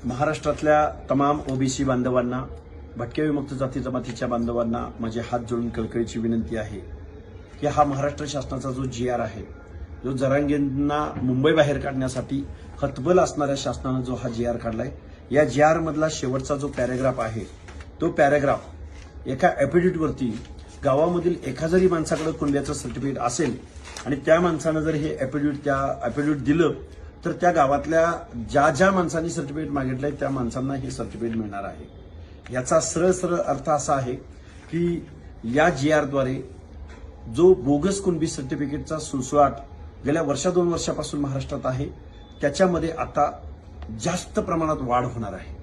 महाराष्ट्रातल्या तमाम ओबीसी बांधवांना, भटक्या विमुक्त जाती जमातीच्या बांधवांना माझे हात जोडून कळकळीची विनंती आहे की हा महाराष्ट्र शासनाचा जो GR आहे, जो जरांगेंना मुंबई बाहेर काढण्यासाठी हतबल असणाऱ्या शासनानं जो हा GR काढलाय, या GR मधला शेवटचा जो पॅराग्राफ आहे, तो पॅराग्राफ एका ॲफिडेव्हिटवरती गावामधील एका जरी माणसाकडे कुंड्याचं सर्टिफिकेट असेल आणि त्या माणसानं जर हे ॲफिडेव्हिट दिलं तर त्या गावातल्या ज्या माणसांनी सर्टिफिकेट मागितलंय त्या माणसांना हे सर्टिफिकेट मिळणार आहे। याचा सरळ अर्थ असा आहे की या GR द्वारे जो बोगस कुणबी सर्टिफिकेटचा सुळसुळाट गेल्या दोन वर्षापासून महाराष्ट्रात आहे, त्याच्यामध्ये आता जास्त प्रमाणात वाढ होणार आहे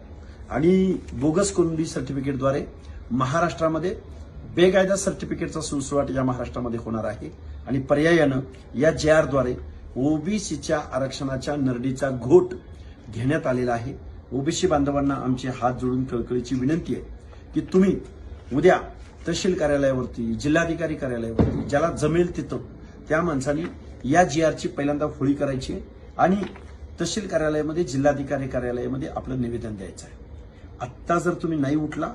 आणि बोगस कुणबी सर्टिफिकेटद्वारे महाराष्ट्रामध्ये बेकायदा सर्टिफिकेटचा सुळसुळाट या महाराष्ट्रामध्ये होणार आहे आणि पर्यायानं या GR द्वारे ओबीसीच्या आरक्षणाच्या नरडीचा घोट घेण्यात आलेला आहे। ओबीसी बांधवांना आमची हात जोडून कळकळीची विनंती आहे की तुम्ही उद्या तहसील कार्यालयावरती, जिल्हाधिकारी कार्यालयावरती, ज्याला जमेल तिथं त्या माणसांनी या GRची पहिल्यांदा होळी करायची आहे आणि तहसील कार्यालयामध्ये, जिल्हाधिकारी कार्यालयामध्ये आपलं निवेदन द्यायचं आहे। आत्ता जर तुम्ही नाही उठला,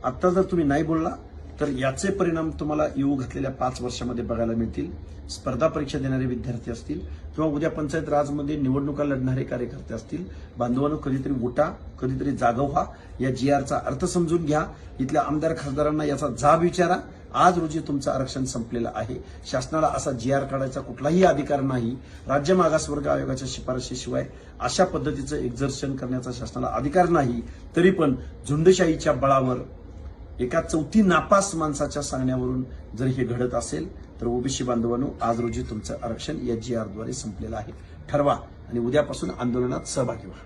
आत्ता जर तुम्ही नाही बोलला तर याचे परिणाम तुम्हाला येऊ घातलेल्या 5 वर्षामध्ये बघायला मिळतील। स्पर्धा परीक्षा देणारे विद्यार्थी असतील किंवा उद्या पंचायत राजमध्ये निवडणुका लढणारे कार्यकर्ते असतील, बांधवांनो कधीतरी उठा, कधीतरी जागा व्हा, या GRचा अर्थ समजून घ्या, इथल्या आमदार खासदारांना याचा जाब विचारा। आज रोजी तुमचं आरक्षण संपलेलं आहे। शासनाला असा GR काढायचा कुठलाही अधिकार नाही। राज्य मागासवर्ग आयोगाच्या शिफारशीशिवाय अशा पद्धतीचं एक्झर्शन करण्याचा शासनाला अधिकार नाही। तरी पण झुंडशाहीच्या बळावर एका चौथी नापास माणसाच्या सांगण्यावरून जर हे घडत असेल तर ओबीसी बांधवांनो, आज रोजी तुमचं आरक्षण या GR द्वारे संपलेलं आहे। ठरवा आणि उद्यापासून आंदोलनात सहभागी व्हा।